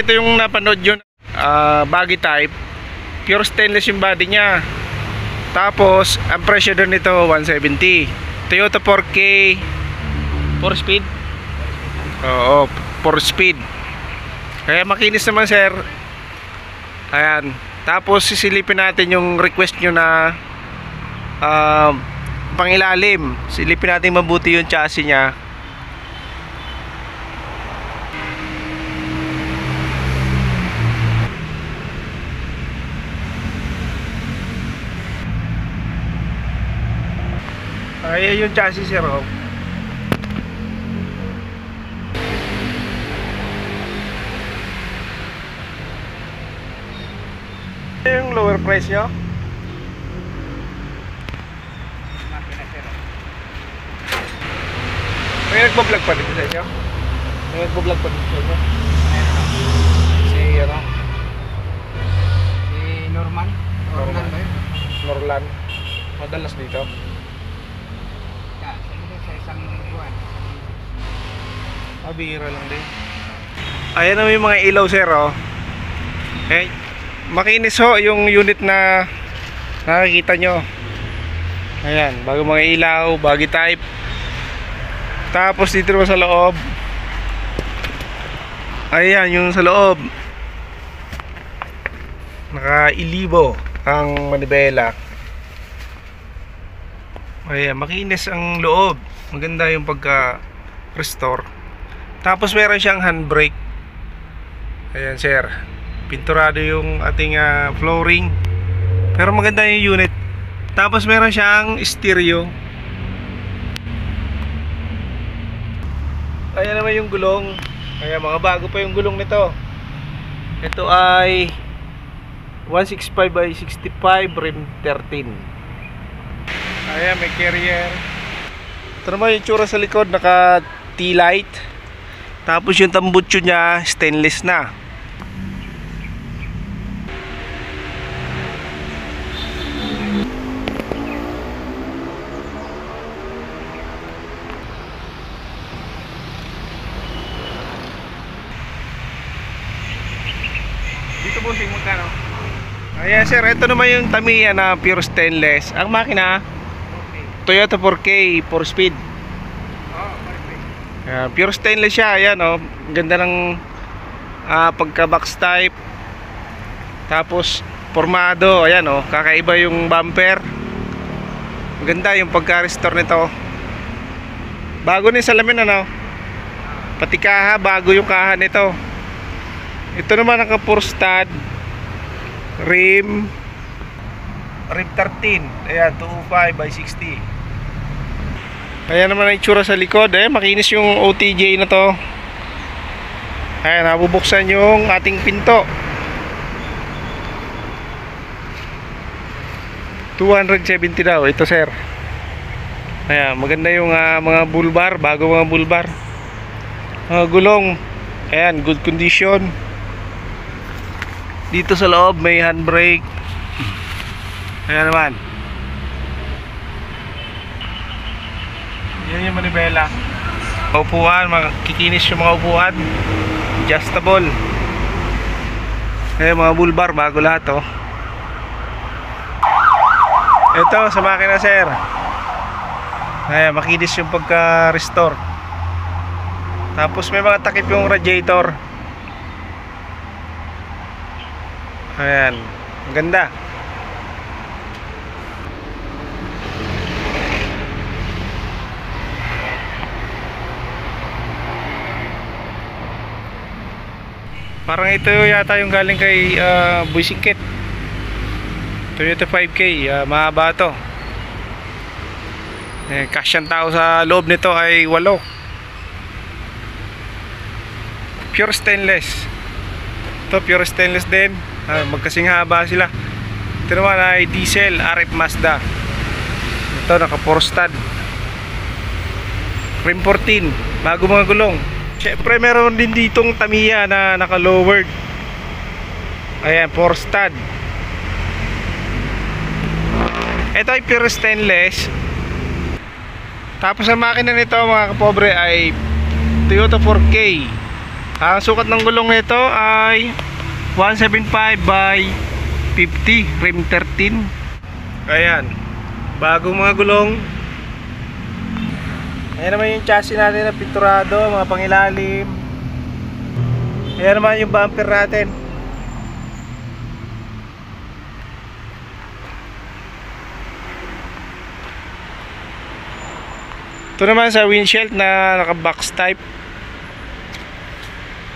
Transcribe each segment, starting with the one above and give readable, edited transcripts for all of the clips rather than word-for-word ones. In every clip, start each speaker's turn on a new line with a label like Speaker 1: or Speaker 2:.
Speaker 1: Ito yung napanood yun, baggy type, pure stainless yung body niya. Tapos ang presyo doon nito 170. Toyota 4K 4 speed. Oo, 4 speed. Kaya makinis naman sir. Ayan. Tapos sisilipin natin yung request nyo na pangilalim. Silipin natin mabuti yung chassis nya. Ayan yung chassis sir. Oh. Yung lower price nyo. May nagbablog pa dito sa inyo? May nagbablog pa dito sa inyo? Si ano?
Speaker 2: Si Norman? Norman ba yun?
Speaker 1: Norlan. Madalas dito.
Speaker 2: Yeah, sa isang buwan.
Speaker 1: Mabihira lang din. Ayan na yung mga ilaw sir oh. Okay. Makinis ho yung unit na nakikita nyo. Ayan, bago mga ilaw, baggy type. Tapos dito naman sa loob. Ayan, yung sa loob. Naka-ilibo ang manibela. Ayan, makinis ang loob. Maganda yung pagka-restore. Tapos meron siyang handbrake. Ayan sir, pinturado yung ating flooring. Pero maganda yung unit. Tapos meron siyang stereo. Ayan naman yung gulong. Ayan, mga bago pa yung gulong nito. Ito ay 165 by 65 rim 13. Ayan, may carrier. Ito naman yung tsura sa likod, naka T-light. Tapos yung tambutso nya stainless na. Dito bossing magkano? Ayan sir, ito naman yung Tamiya na pure stainless. Ang makina Toyota 4K 4 speed. Pure stainless siya. Ayan oh, ganda ng pagka box type. Tapos formado. Ayan oh, kakaiba yung bumper. Maganda yung pagka-restore nito. Bago na yung salamin ano. Pati kaha, bago yung kaha nito. Ito naman naka 4 stud rim 13. Ayan, 205 by 60. Ayan naman ang itsura sa likod. Ayan, makinis yung OTJ na to. Ayan, nabubuksan yung ating pinto. 270 daw ito sir. Ayan, maganda yung mga bulbar. Bago mga bulbar. Gulong. Ayan, good condition. Dito sa loob may handbrake. Ayan naman. Yan yung manibela. Upuan, makikinis yung mga upuan. Adjustable. Ayan mga bulbar, bago lahat oh. Ito sa makina sir. Ayan, makinis yung pagka-restore. Tapos may mga takip yung radiator. Ayan, ang ganda. Parang ito yata yung galing kay Boy Singkit. Toyota 5K, mahaba to. Kasyang tao sa loob nito ay 8. Pure stainless. Ito pure stainless din. Magkasing haba sila. Ito naman ay diesel RF Mazda. Ito naka 4 stud rim 14. Bago mga gulong. Siyempre meron din ditong Tamiya na naka lowered. Ayan, 4 stud. Ito ay pure stainless. Tapos ang makina nito mga kapobre ay Toyota 4K Ang sukat ng gulong nito ay 175 by 50, rim 13. Ayan, bagong mga gulong. Ayan naman yung chassis natin na pinturado, mga pangilalim. Ayan naman yung bumper natin. Ito naman sa windshield na naka-box type.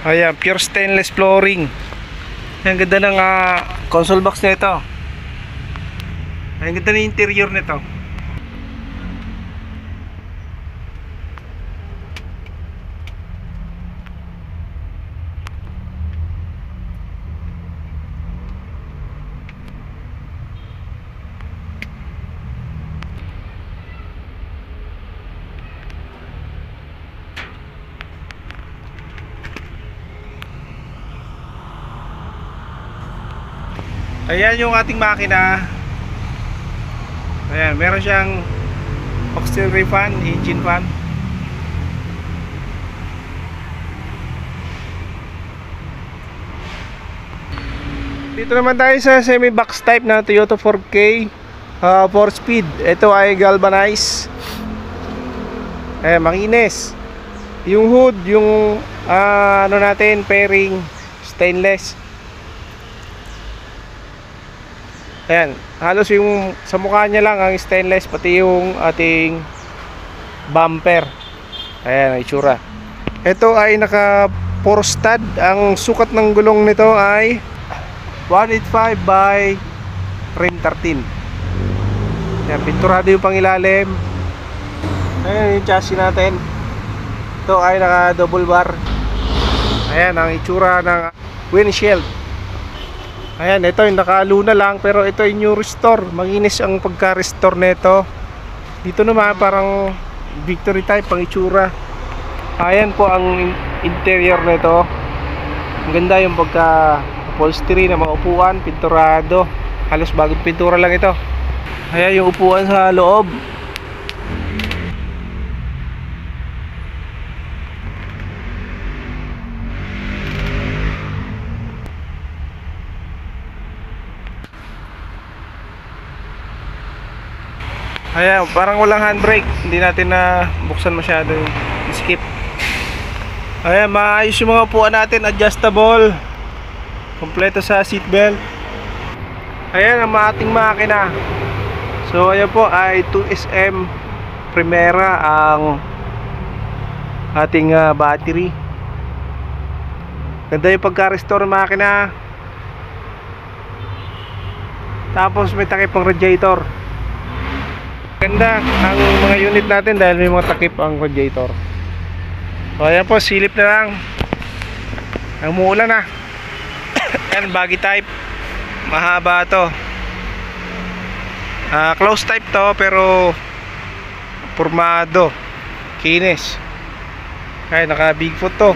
Speaker 1: Ayan, pure stainless flooring. Ang ganda ng console box nito. Ang ganda ng interior nito. Ayan yung ating makina. Ayan, meron siyang auxiliary fan, engine fan. Dito naman tayo sa semi-box type na Toyota 4K 4-speed. Ito ay galvanized. Ayan, makinis. Yung hood, yung ano natin, fairing, stainless. Ayan, halos yung sa mukha niya lang ang stainless, pati yung ating bumper. Ayan ang itsura. Ito ay naka 4 stud. Ang sukat ng gulong nito ay 185 by rim 13. Ayan, pinturado yung pangilalim. Ayan yung chassis natin. Ito ay naka double bar. Ayan ang itsura ng windshield. Ayan, ito yung nakaluna lang, pero ito yung new restore. Maginis ang pagka-restore nito. Dito naman parang victory type ang itsura. Ayan po ang interior nito. Ang ganda yung pagka-upholstery na mga upuan, pinturado. Halos bagong pintura lang ito. Ayan yung upuan sa loob. Ayan, parang walang handbrake. Hindi natin na buksan masyado, skip. Ayan, maayos yung mga upuan natin, adjustable. Kompleto sa seatbelt. Ayan ang ating makina. So ayan po ay 2SM Primera ang ating battery. Ganda yung pagka-restore ng makina. Tapos may takip pang radiator. Ganda ang mga unit natin dahil may mga takip ang radiator. So ayan po, silip na lang. Umuulan na. Ayan, baggy type. Mahaba to. Close type to pero formado. Kinis. Ay, naka Bigfoot to.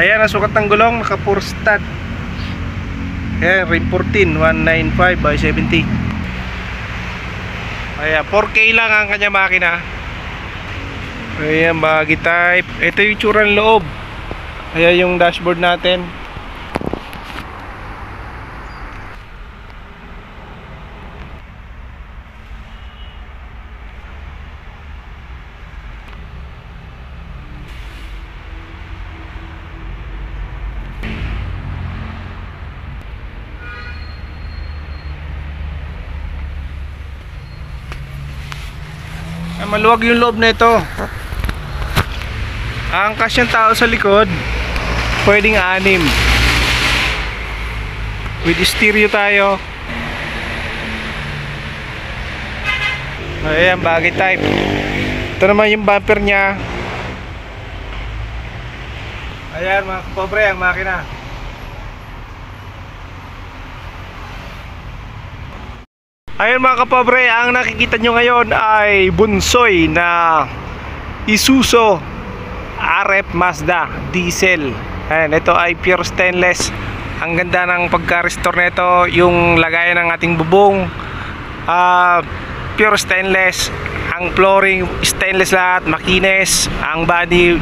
Speaker 1: Ayan ang sukat ng gulong, naka 4 stud. Ayan, rim 14, 195 by 70. Ayan, 4K lang ang kanya makina. Ayan, baggy type. Ito yung tsura ng loob. Ayan yung dashboard natin. Maluwag yung loob nito. Ang kasyang tao sa likod pwedeng 6. With stereo tayo. Ayan, baggy type. Ito naman yung bumper nya. Ayan mga kapobre, ang makina. Ayun mga kapobre, ang nakikita nyo ngayon ay bunsoy na Isuzu RF Mazda diesel. Ayan, ito ay pure stainless. Ang ganda ng pagka-restore nito. Yung lagayan ng ating bubong, pure stainless. Ang flooring stainless lahat, makinis. Ang body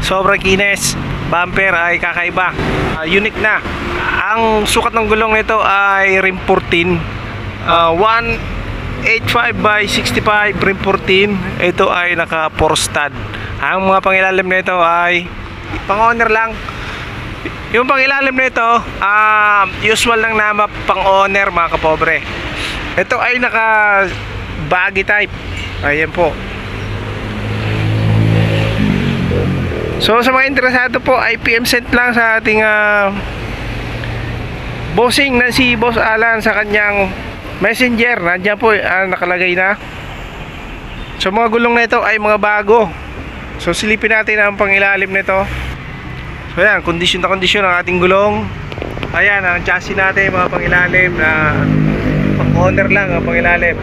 Speaker 1: sobrang kinis. Bumper ay kakaiba. Unique na. Ang sukat ng gulong nito ay rim 14. 185 by 65 rim 14. Ito ay naka 4 stud. Ang mga pangilalim nito ay pang-owner lang. Yung pangilalim nito, usual lang na pang-owner mga kapobre. Ito ay naka baggy type. Ayan po. So sa mga interesado po ay PM sent lang sa ating bossing na si Boss Alan sa kanyang messenger. Nandiyan po nakalagay na. So mga gulong na ito ay mga bago. So silipin natin ang pangilalim nito. So ayan, kondisyon na kondisyon ang ating gulong. Ayan ang chassis natin mga pangilalim na pang owner lang ang pangilalim.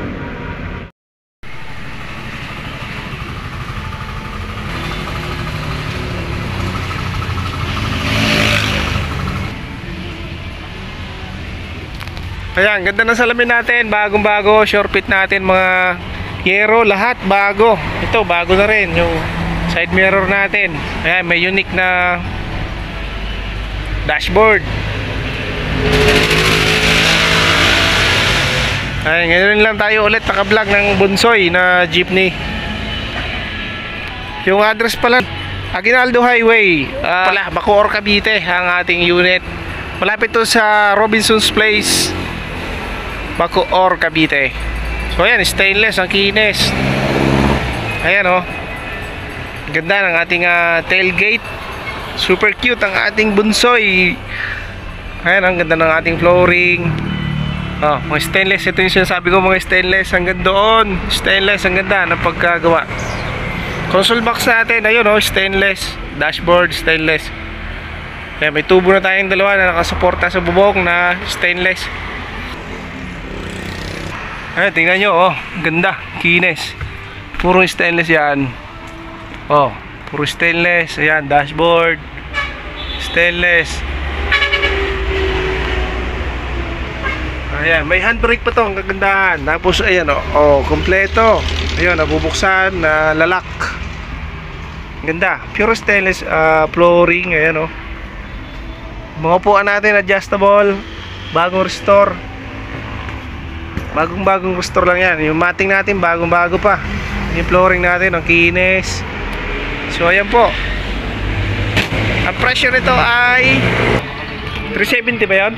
Speaker 1: Ayan, ganda ng salamin natin, bagong bago, short fit natin mga yero, lahat bago. Ito bago na rin yung side mirror natin. Ayan, may unique na dashboard. Ayan, ngayon lang tayo ulit naka-vlog ng Bonsoy na jeepney. Yung address pala, Aguinaldo Highway, Bacoor, Cavite ang ating unit. Malapit to sa Robinson's Place, Bacoor, Cavite. So ayan, stainless ang kinis. Ayan oh. Ganda ng ating tailgate. Super cute ang ating Bonsoy. Ayan, ang ganda ng ating flooring. Oh, mga stainless. Ito yung sinasabi ko, mga stainless. Hanggang doon, stainless. Ang ganda ng pagkagawa. Console box natin, ayun oh, stainless. Dashboard, stainless. Ayan, may tubo na tayong dalawa na nakasuporta sa bubong na stainless. Ayan, tingnan nyo oh, ganda, kinis. Puro stainless yan. Oh, puro stainless. Ayan, dashboard stainless. Ayan, may handbrake pa to, ang kagandahan. Tapos ayan oh, kompleto. Ayun, nabubuksan na lalak. Ganda, pure stainless flooring. Ayan oh. Mga upuan natin adjustable, bagong restore. Bagong restore lang yan. Yung matting natin bagong-bago pa. Yung flooring natin ang kinis. So ayan po. Ang presyo nito ay 370 ba yun?